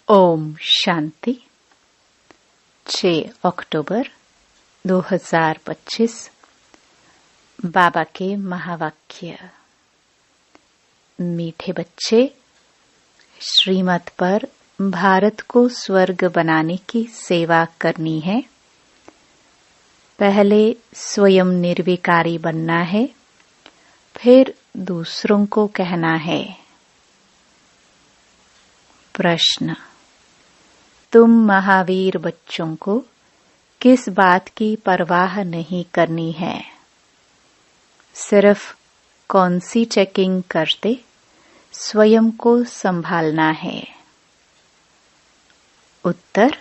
ओम शांति। 6 अक्टूबर 2025। बाबा के महावाक्य। मीठे बच्चे, श्रीमत पर भारत को स्वर्ग बनाने की सेवा करनी है। पहले स्वयं निर्विकारी बनना है, फिर दूसरों को कहना है। प्रश्न: तुम महावीर बच्चों को किस बात की परवाह नहीं करनी है? सिर्फ कौन सी चेकिंग करते स्वयं को संभालना है? उत्तर: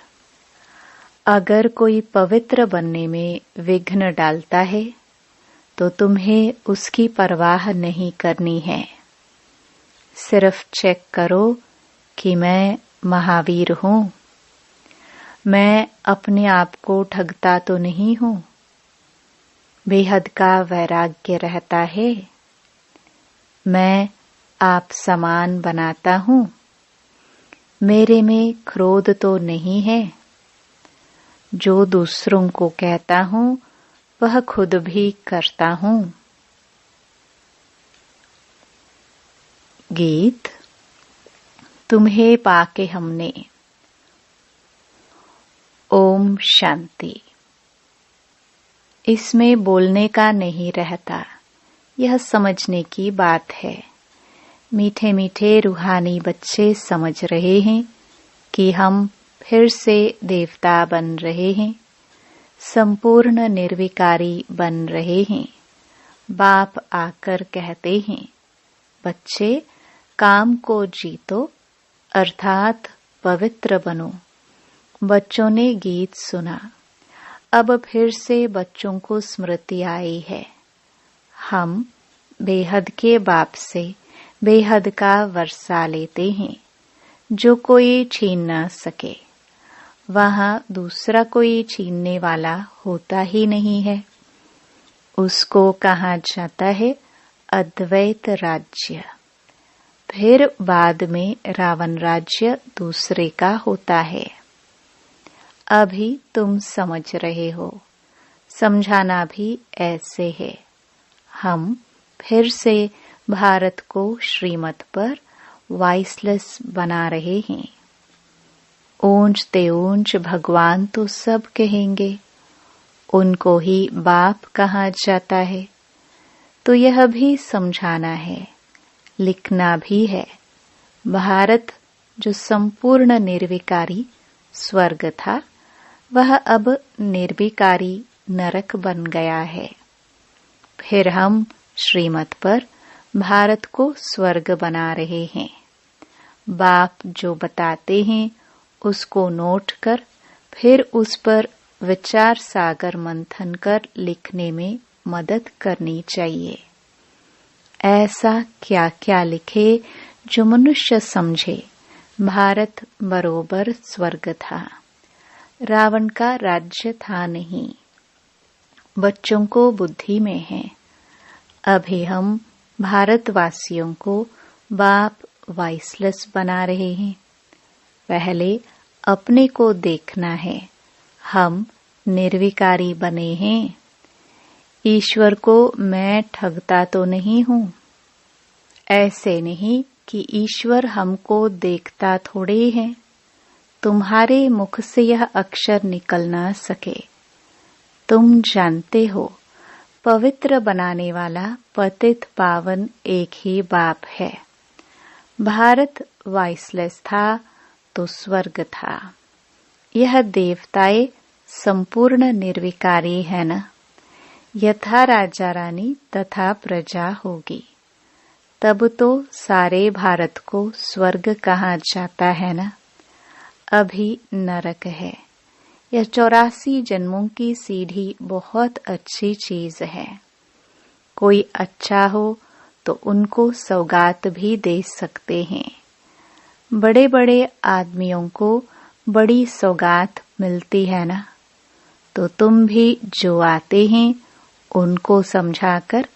अगर कोई पवित्र बनने में विघ्न डालता है तो तुम्हें उसकी परवाह नहीं करनी है। सिर्फ चेक करो कि मैं महावीर हूँ। मैं अपने आप को ठगता तो नहीं हूँ। बेहद का वैराग्य रहता है। मैं आप समान बनाता हूँ। मेरे में क्रोध तो नहीं है। जो दूसरों को कहता हूँ वह खुद भी करता हूँ। गीत। तुम्हें पाके हमने। ओम शांति। इसमें बोलने का नहीं रहता, यह समझने की बात है। मीठे मीठे रूहानी बच्चे समझ रहे हैं कि हम फिर से देवता बन रहे हैं, संपूर्ण निर्विकारी बन रहे हैं। बाप आकर कहते हैं, बच्चे काम को जीतो, अर्थात पवित्र बनो। बच्चों ने गीत सुना। अब फिर से बच्चों को स्मृति आई है। हम बेहद के बाप से बेहद का वर्षा लेते हैं, जो कोई छीन न सके। वहां दूसरा कोई छीनने वाला होता ही नहीं है। उसको कहा जाता है अद्वैत राज्य। फिर बाद में रावण राज्य दूसरे का होता है। अभी तुम समझ रहे हो, समझाना भी ऐसे है। हम फिर से भारत को श्रीमत पर वाइसलेस बना रहे हैं। ऊंच ते ऊंच भगवान तो सब कहेंगे, उनको ही बाप कहा जाता है। तो यह भी समझाना है, लिखना भी है। भारत जो संपूर्ण निर्विकारी स्वर्ग था, वह अब निर्विकारी नरक बन गया है। फिर हम श्रीमत पर भारत को स्वर्ग बना रहे हैं। बाप जो बताते हैं उसको नोट कर फिर उस पर विचार सागर मंथन कर लिखने में मदद करनी चाहिए। ऐसा क्या क्या लिखे जो मनुष्य समझे भारत बरोबर स्वर्ग था, रावण का राज्य था नहीं। बच्चों को बुद्धि में है। अभी हम भारतवासियों को बाप वाइसलेस बना रहे हैं। पहले अपने को देखना है। हम निर्विकारी बने हैं। ईश्वर को मैं ठगता तो नहीं हूँ। ऐसे नहीं कि ईश्वर हमको देखता थोड़े है। तुम्हारे मुख से यह अक्षर निकल ना सके। तुम जानते हो, पवित्र बनाने वाला पतित पावन एक ही बाप है। भारत वाइसलेस था तो स्वर्ग था। यह देवताएं संपूर्ण निर्विकारी है न। यथा राजा रानी तथा प्रजा होगी, तब तो सारे भारत को स्वर्ग कहा जाता है न। अभी नरक है। यह 84 जन्मों की सीढ़ी बहुत अच्छी चीज है। कोई अच्छा हो तो उनको सौगात भी दे सकते हैं। बड़े बड़े आदमियों को बड़ी सौगात मिलती है ना। तो तुम भी जो आते हैं उनको समझाकर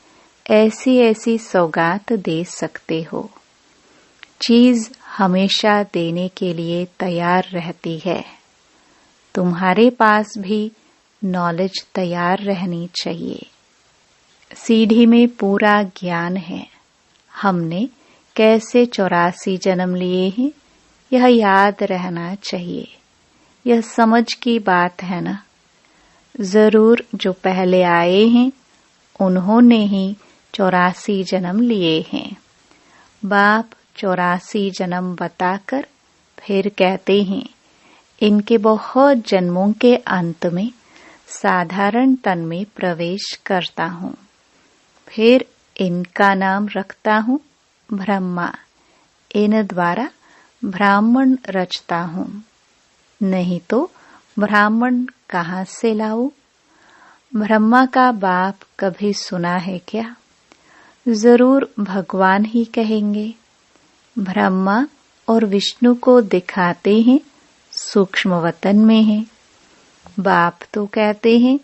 ऐसी ऐसी सौगात दे सकते हो। चीज हमेशा देने के लिए तैयार रहती है। तुम्हारे पास भी नॉलेज तैयार रहनी चाहिए। सीढ़ी में पूरा ज्ञान है। हमने कैसे 84 जन्म लिए हैं, यह याद रहना चाहिए। यह समझ की बात है ना। जरूर जो पहले आए हैं उन्होंने ही 84 जन्म लिए हैं। बाप 84 जन्म बताकर फिर कहते हैं, इनके बहुत जन्मों के अंत में साधारण तन में प्रवेश करता हूँ। फिर इनका नाम रखता हूँ ब्रह्मा। इन द्वारा ब्राह्मण रचता हूँ। नहीं तो ब्राह्मण कहाँ से लाऊं? ब्रह्मा का बाप कभी सुना है क्या? जरूर भगवान ही कहेंगे। ब्रह्मा और विष्णु को दिखाते हैं सूक्ष्म वतन में है। बाप तो कहते हैं,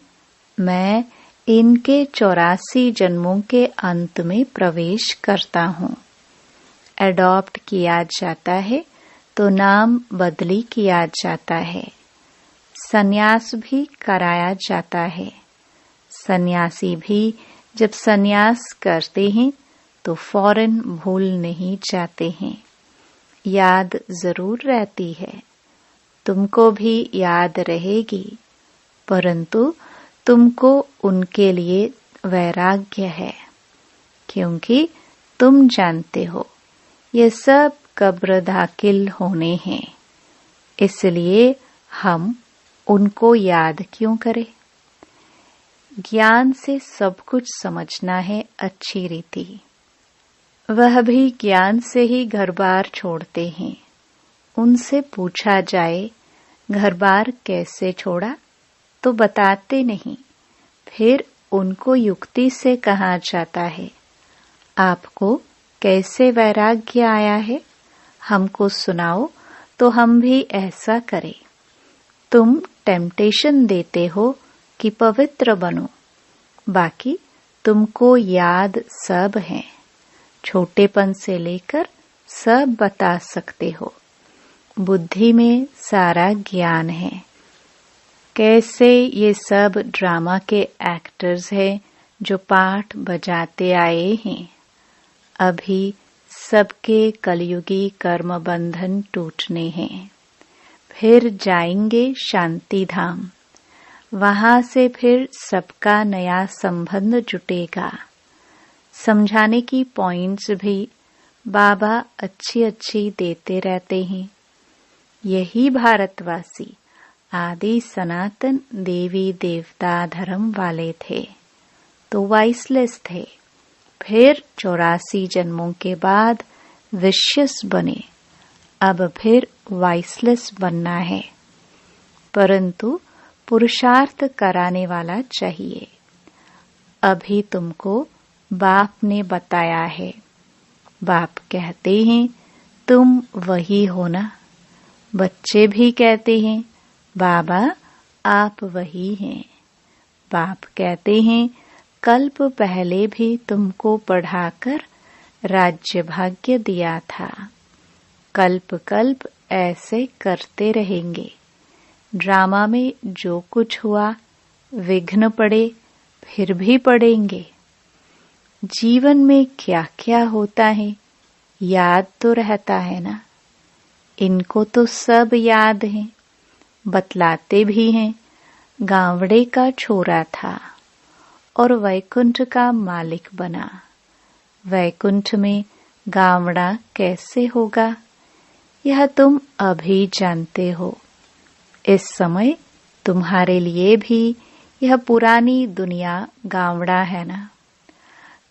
मैं इनके 84 जन्मों के अंत में प्रवेश करता हूँ। एडॉप्ट किया जाता है तो नाम बदली किया जाता है। सन्यास भी कराया जाता है। सन्यासी भी जब सन्यास करते हैं तो फौरन भूल नहीं जाते हैं। याद जरूर रहती है। तुमको भी याद रहेगी, परंतु तुमको उनके लिए वैराग्य है, क्योंकि तुम जानते हो ये सब कब्र दाखिल होने हैं। इसलिए हम उनको याद क्यों करें? ज्ञान से सब कुछ समझना है अच्छी रीति। वह भी ज्ञान से ही घर बार छोड़ते हैं। उनसे पूछा जाए घर बार कैसे छोड़ा तो बताते नहीं। फिर उनको युक्ति से कहा जाता है, आपको कैसे वैराग्य आया है, हमको सुनाओ तो हम भी ऐसा करें। तुम टेम्पटेशन देते हो कि पवित्र बनो, बाकी तुमको याद सब है। छोटेपन से लेकर सब बता सकते हो। बुद्धि में सारा ज्ञान है। कैसे ये सब ड्रामा के एक्टर्स हैं जो पाठ बजाते आए हैं। अभी सबके कलयुगी कर्म बंधन टूटने हैं। फिर जाएंगे शांति धाम। वहां से फिर सबका नया संबंध जुटेगा। समझाने की पॉइंट्स भी बाबा अच्छी अच्छी देते रहते हैं। यही भारतवासी आदि सनातन देवी देवता धर्म वाले थे तो वाइसलेस थे। फिर 84 जन्मों के बाद विशियस बने। अब फिर वाइसलेस बनना है, परंतु पुरुषार्थ कराने वाला चाहिए। अभी तुमको बाप ने बताया है। बाप कहते हैं तुम वही हो ना। बच्चे भी कहते हैं बाबा आप वही हैं। बाप कहते हैं कल्प पहले भी तुमको पढ़ाकर राज्य भाग्य दिया था। कल्प कल्प ऐसे करते रहेंगे। ड्रामा में जो कुछ हुआ विघ्न पड़े फिर भी पड़ेंगे। जीवन में क्या क्या होता है याद तो रहता है ना। इनको तो सब याद है। बतलाते भी हैं। गांवड़े का छोरा था और वैकुंठ का मालिक बना। वैकुंठ में गांवड़ा कैसे होगा यह तुम अभी जानते हो। इस समय तुम्हारे लिए भी यह पुरानी दुनिया गांवड़ा है ना।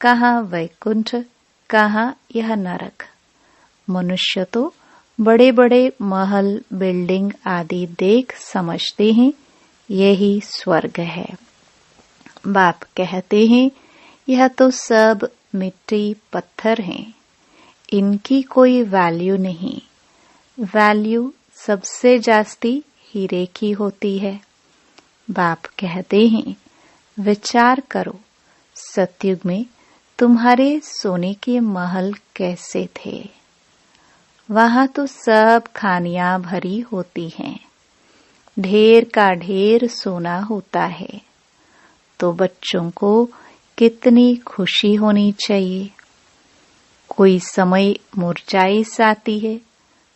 कहाँ वैकुंठ, कहाँ यह नरक। मनुष्य तो बड़े बड़े महल बिल्डिंग आदि देख समझते हैं यही स्वर्ग है। बाप कहते हैं यह तो सब मिट्टी पत्थर हैं। इनकी कोई वैल्यू नहीं। वैल्यू सबसे जास्ती हीरे की होती है। बाप कहते हैं विचार करो सतयुग में तुम्हारे सोने के महल कैसे थे वहां तो सब खानियां भरी होती हैं, ढेर का ढेर सोना होता है। तो बच्चों को कितनी खुशी होनी चाहिए। कोई समय मुरझाइश आती है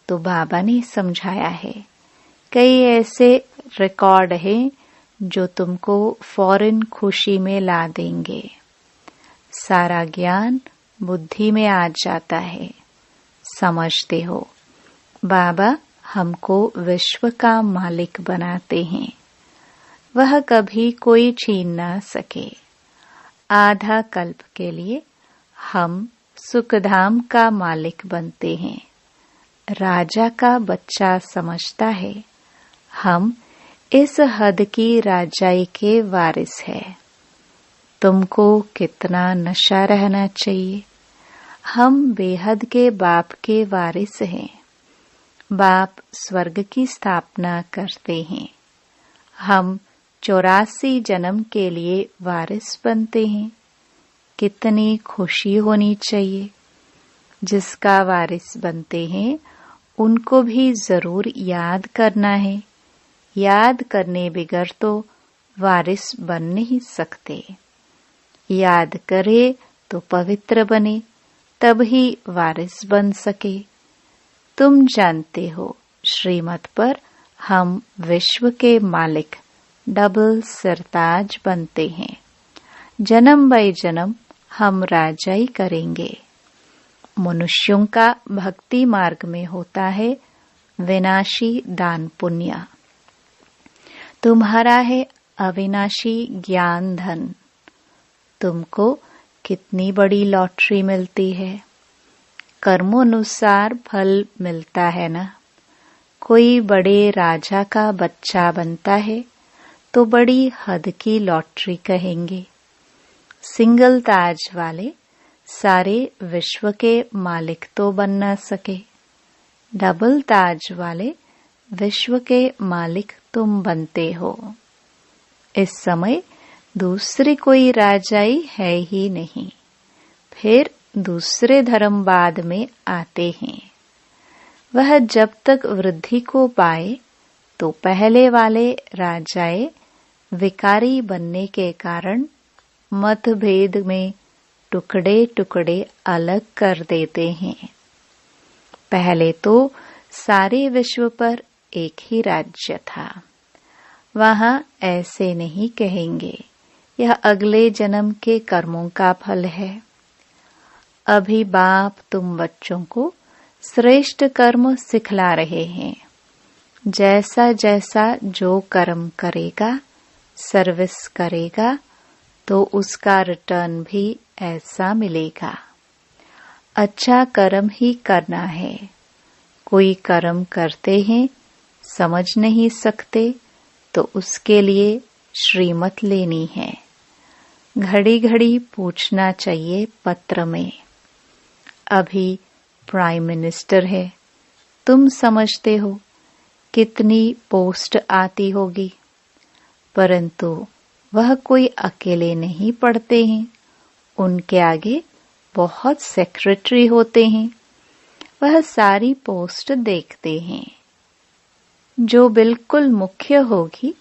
तो बाबा ने समझाया है, कई ऐसे रिकॉर्ड हैं जो तुमको फौरन खुशी में ला देंगे। सारा ज्ञान बुद्धि में आ जाता है। समझते हो, बाबा हमको विश्व का मालिक बनाते हैं, वह कभी कोई छीन ना सके। आधा कल्प के लिए हम सुखधाम का मालिक बनते हैं। राजा का बच्चा समझता है हम इस हद की राजाई के वारिस है। तुमको कितना नशा रहना चाहिए। हम बेहद के बाप के वारिस हैं। बाप स्वर्ग की स्थापना करते हैं। हम 84 जन्म के लिए वारिस बनते हैं। कितनी खुशी होनी चाहिए। जिसका वारिस बनते हैं उनको भी जरूर याद करना है। याद करने बिगर तो वारिस बन नहीं सकते। याद करे तो पवित्र बने, तब ही वारिस बन सके। तुम जानते हो, श्रीमत पर हम विश्व के मालिक डबल सरताज बनते हैं। जन्म बाई जन्म हम राजाई करेंगे। मनुष्यों का भक्ति मार्ग में होता है विनाशी दान पुण्य। तुम्हारा है अविनाशी ज्ञान धन। तुमको कितनी बड़ी लॉटरी मिलती है। कर्मोनुसार फल मिलता है ना। कोई बड़े राजा का बच्चा बनता है तो बड़ी हद की लॉटरी कहेंगे। सिंगल ताज वाले सारे विश्व के मालिक तो बन न सके। डबल ताज वाले विश्व के मालिक तुम बनते हो। इस समय दूसरी कोई राजाई है ही नहीं। फिर दूसरे धर्म बाद में आते हैं। वह जब तक वृद्धि को पाए तो पहले वाले राजाए विकारी बनने के कारण मतभेद में टुकड़े टुकड़े अलग कर देते हैं। पहले तो सारे विश्व पर एक ही राज्य था। वहां ऐसे नहीं कहेंगे, यह अगले जन्म के कर्मों का फल है। अभी बाप तुम बच्चों को श्रेष्ठ कर्म सिखला रहे हैं। जैसा जैसा जो कर्म करेगा, सर्विस करेगा, तो उसका रिटर्न भी ऐसा मिलेगा। अच्छा कर्म ही करना है। कोई कर्म करते हैं, समझ नहीं सकते, तो उसके लिए श्रीमत लेनी है। घड़ी घड़ी पूछना चाहिए पत्र में। अभी प्राइम मिनिस्टर है, तुम समझते हो कितनी पोस्ट आती होगी, परंतु वह कोई अकेले नहीं पढ़ते हैं। उनके आगे बहुत सेक्रेटरी होते हैं। वह सारी पोस्ट देखते हैं। जो बिल्कुल मुख्य होगी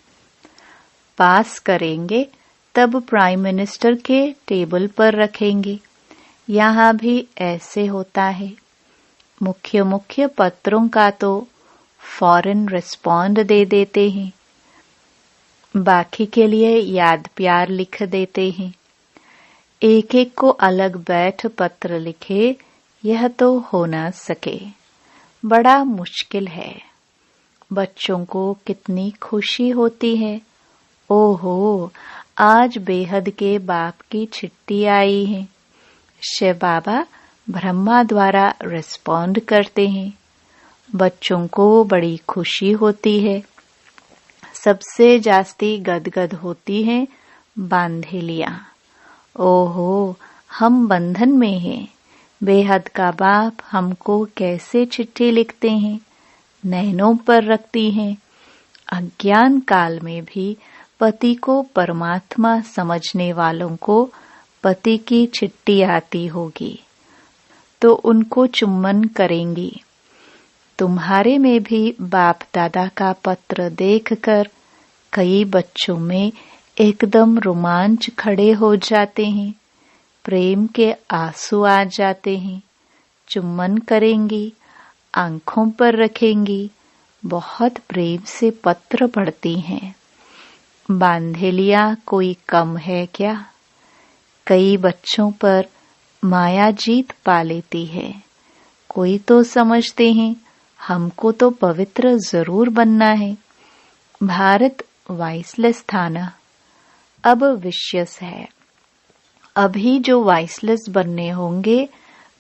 पास करेंगे, तब प्राइम मिनिस्टर के टेबल पर रखेंगे। यहाँ भी ऐसे होता है। मुख्य मुख्य पत्रों का तो फौरन रिस्पॉन्ड दे देते हैं। बाकी के लिए याद प्यार लिख देते हैं। एक एक को अलग बैठ पत्र लिखे, यह तो हो ना सके। बड़ा मुश्किल है। बच्चों को कितनी खुशी होती है। ओहो, आज बेहद के बाप की चिट्ठी आई है। शिव बाबा ब्रह्मा द्वारा रिस्पॉन्ड करते हैं। बच्चों को बड़ी खुशी होती है। सबसे जास्ती गदगद होती हैं बांधेलियां। ओहो, हम बंधन में हैं। बेहद का बाप हमको कैसे चिट्ठी लिखते हैं, नैनों पर रखती हैं। अज्ञान काल में भी पति को परमात्मा समझने वालों को पति की चिट्ठी आती होगी तो उनको चुम्बन करेंगी। तुम्हारे में भी बाप दादा का पत्र देखकर कई बच्चों में एकदम रोमांच खड़े हो जाते हैं, प्रेम के आंसू आ जाते हैं, चुम्बन करेंगी, आंखों पर रखेंगी, बहुत प्रेम से पत्र पढ़ती हैं। बांधेलिया कोई कम है क्या? कई बच्चों पर माया जीत पा लेती है। कोई तो समझते हैं हमको तो पवित्र जरूर बनना है। भारत वाइसलेस था ना, अब विश्यस है। अभी जो वाइसलेस बनने होंगे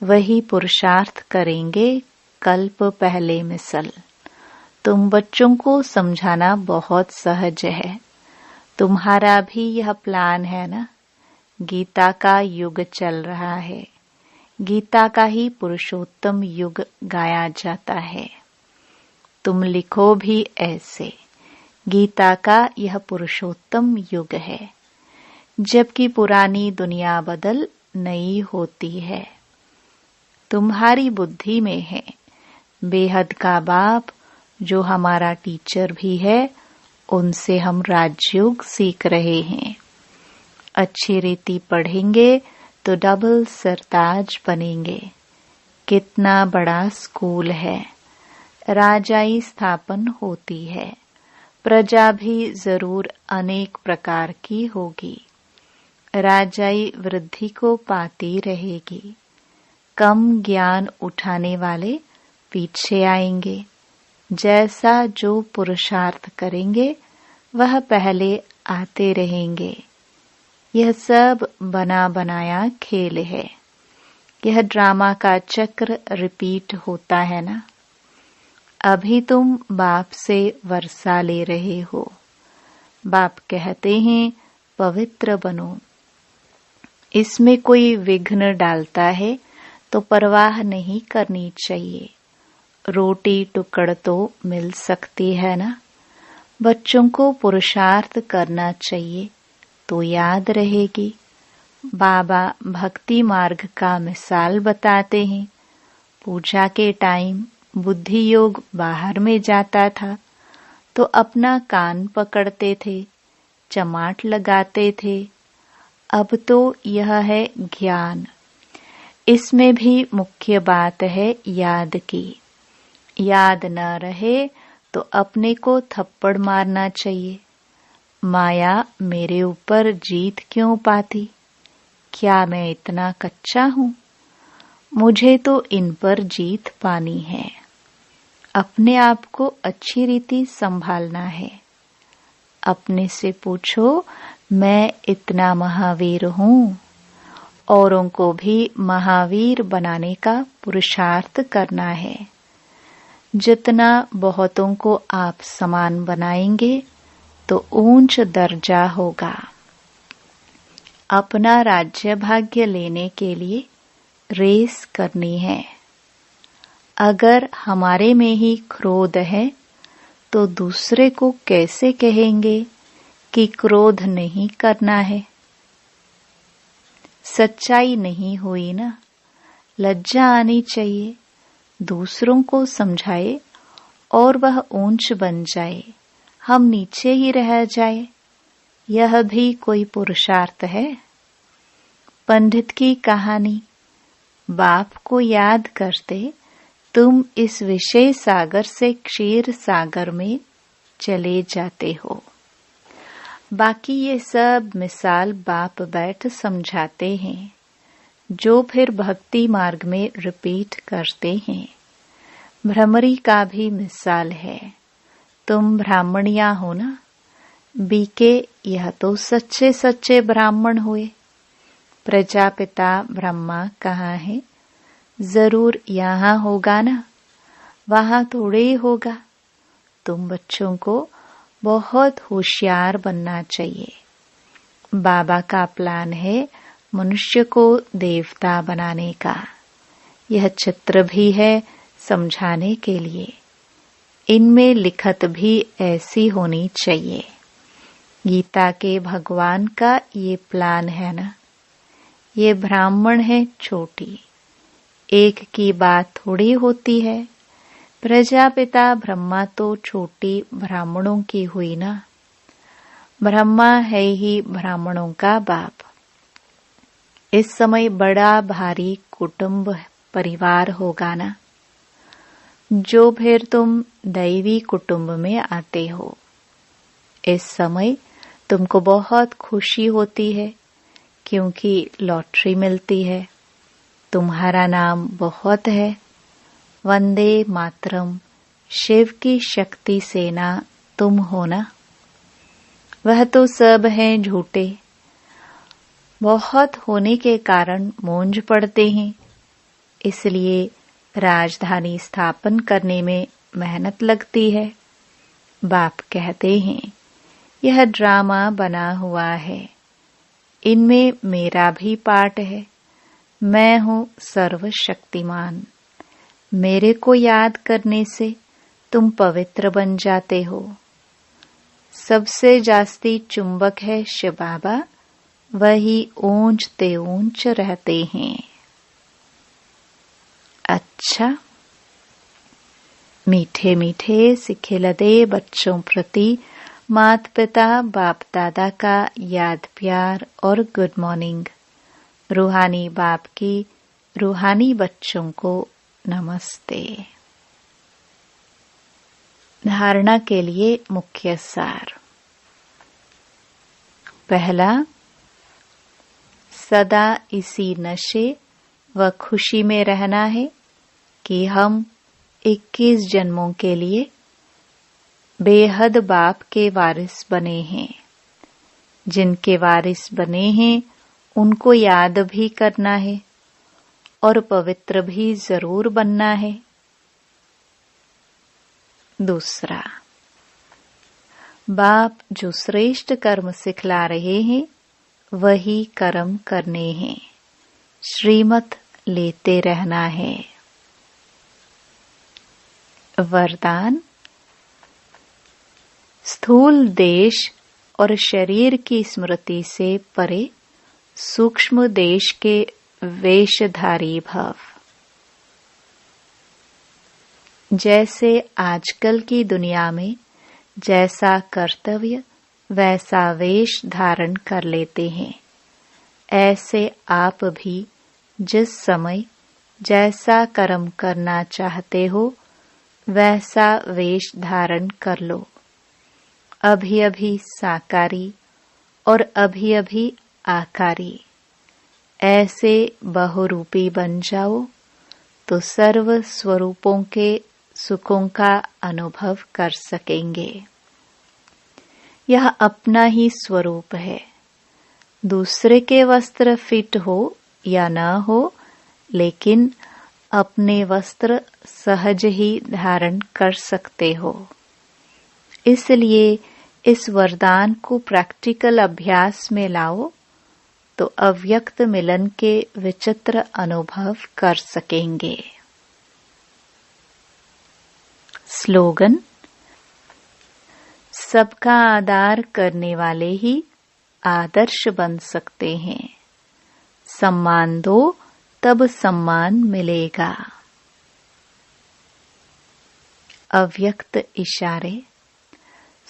वही पुरुषार्थ करेंगे कल्प पहले मिसल। तुम बच्चों को समझाना बहुत सहज है। तुम्हारा भी यह प्लान है ना। गीता का युग चल रहा है। गीता का ही पुरुषोत्तम युग गाया जाता है। तुम लिखो भी ऐसे, गीता का यह पुरुषोत्तम युग है, जबकि पुरानी दुनिया बदल नई होती है। तुम्हारी बुद्धि में है। बेहद का बाप जो हमारा टीचर भी है, उनसे हम राजयोग सीख रहे हैं। अच्छी रीति पढ़ेंगे तो डबल सरताज बनेंगे। कितना बड़ा स्कूल है। राजाई स्थापन होती है। प्रजा भी जरूर अनेक प्रकार की होगी। राजाई वृद्धि को पाती रहेगी। कम ज्ञान उठाने वाले पीछे आएंगे। जैसा जो पुरुषार्थ करेंगे वह पहले आते रहेंगे। यह सब बना बनाया खेल है। यह ड्रामा का चक्र रिपीट होता है ना। अभी तुम बाप से वर्षा ले रहे हो। बाप कहते हैं पवित्र बनो। इसमें कोई विघ्न डालता है तो परवाह नहीं करनी चाहिए। रोटी टुकड़ तो मिल सकती है ना। बच्चों को पुरुषार्थ करना चाहिए तो याद रहेगी। बाबा भक्ति मार्ग का मिसाल बताते हैं। पूजा के टाइम बुद्धि योग बाहर में जाता था तो अपना कान पकड़ते थे, चमाट लगाते थे। अब तो यह है ज्ञान। इसमें भी मुख्य बात है याद की। याद न रहे तो अपने को थप्पड़ मारना चाहिए। माया मेरे ऊपर जीत क्यों पाती? क्या मैं इतना कच्चा हूँ? मुझे तो इन पर जीत पानी है। अपने आप को अच्छी रीति संभालना है। अपने से पूछो मैं इतना महावीर हूँ। औरों को भी महावीर बनाने का पुरुषार्थ करना है। जितना बहुतों को आप समान बनाएंगे तो ऊंच दर्जा होगा। अपना राज्य भाग्य लेने के लिए रेस करनी है। अगर हमारे में ही क्रोध है तो दूसरे को कैसे कहेंगे कि क्रोध नहीं करना है? सच्चाई नहीं हुई ना। लज्जा आनी चाहिए। दूसरों को समझाए और वह ऊंच बन जाए, हम नीचे ही रह जाए, यह भी कोई पुरुषार्थ है? पंडित की कहानी। बाप को याद करते तुम इस विषय सागर से क्षीर सागर में चले जाते हो। बाकी ये सब मिसाल बाप बैठ समझाते हैं, जो फिर भक्ति मार्ग में रिपीट करते हैं। भ्रमरी का भी मिसाल है। तुम ब्राह्मणिया हो ना। बीके यह तो सच्चे सच्चे ब्राह्मण हुए। प्रजापिता ब्रह्मा कहाँ है? जरूर यहाँ होगा ना, वहाँ थोड़े ही होगा। तुम बच्चों को बहुत होशियार बनना चाहिए। बाबा का प्लान है मनुष्य को देवता बनाने का। यह चित्र भी है समझाने के लिए। इनमें लिखत भी ऐसी होनी चाहिए। गीता के भगवान का ये प्लान है ना। ये ब्राह्मण है छोटी, एक की बात थोड़ी होती है। प्रजापिता ब्रह्मा तो छोटी ब्राह्मणों की हुई ना। ब्रह्मा है ही ब्राह्मणों का बाप। इस समय बड़ा भारी कुटुंब परिवार होगा ना, जो फिर तुम दैवी कुटुंब में आते हो। इस समय तुमको बहुत खुशी होती है क्योंकि लॉटरी मिलती है। तुम्हारा नाम बहुत है। वंदे मातरम, शिव की शक्ति सेना तुम हो ना। वह तो सब हैं झूठे। बहुत होने के कारण मूंझ पड़ते हैं, इसलिए राजधानी स्थापन करने में मेहनत लगती है। बाप कहते हैं यह ड्रामा बना हुआ है, इनमें मेरा भी पार्ट है। मैं हूँ सर्वशक्तिमान। मेरे को याद करने से तुम पवित्र बन जाते हो। सबसे जास्ती चुंबक है शिव बाबा, वही ऊंचते ऊंच रहते हैं। अच्छा, मीठे मीठे सिखिलदे बच्चों प्रति माता पिता बाप दादा का याद प्यार और गुड मॉर्निंग। रूहानी बाप की रूहानी बच्चों को नमस्ते। धारणा के लिए मुख्य सार। पहला, सदा इसी नशे व खुशी में रहना है कि हम 21 जन्मों के लिए बेहद बाप के वारिस बने हैं। जिनके वारिस बने हैं उनको याद भी करना है और पवित्र भी जरूर बनना है। दूसरा, बाप जो श्रेष्ठ कर्म सिखला रहे हैं वही कर्म करने हैं। श्रीमत लेते रहना है। वरदान, स्थूल देश और शरीर की स्मृति से परे सूक्ष्म देश के वेशधारी भव। जैसे आजकल की दुनिया में जैसा कर्तव्य वैसा वेश धारण कर लेते हैं, ऐसे आप भी जिस समय जैसा कर्म करना चाहते हो वैसा वेश धारण कर लो। अभी अभी साकारी और अभी अभी आकारी, ऐसे बहुरूपी बन जाओ तो सर्व स्वरूपों के सुखों का अनुभव कर सकेंगे। यह अपना ही स्वरूप है। दूसरे के वस्त्र फिट हो या न हो, लेकिन अपने वस्त्र सहज ही धारण कर सकते हो। इसलिए इस वरदान को प्रैक्टिकल अभ्यास में लाओ तो अव्यक्त मिलन के विचित्र अनुभव कर सकेंगे। स्लोगन, सबका आदर करने वाले ही आदर्श बन सकते हैं। सम्मान दो तब सम्मान मिलेगा। अव्यक्त इशारे,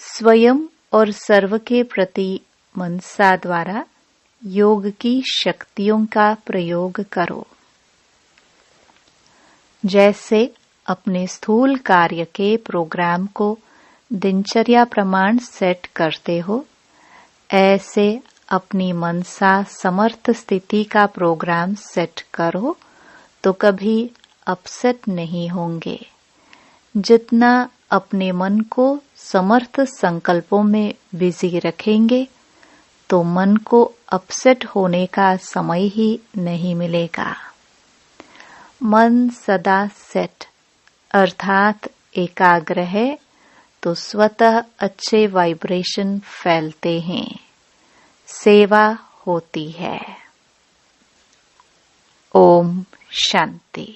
स्वयं और सर्व के प्रति मनसा द्वारा योग की शक्तियों का प्रयोग करो। जैसे अपने स्थूल कार्य के प्रोग्राम को दिनचर्या प्रमाण सेट करते हो, ऐसे अपनी मनसा समर्थ स्थिति का प्रोग्राम सेट करो तो कभी अपसेट नहीं होंगे। जितना अपने मन को समर्थ संकल्पों में बिजी रखेंगे तो मन को अपसेट होने का समय ही नहीं मिलेगा। मन सदा सेट अर्थात एकाग्र है तो स्वतः अच्छे वाइब्रेशन फैलते हैं, सेवा होती है। ओम शांति।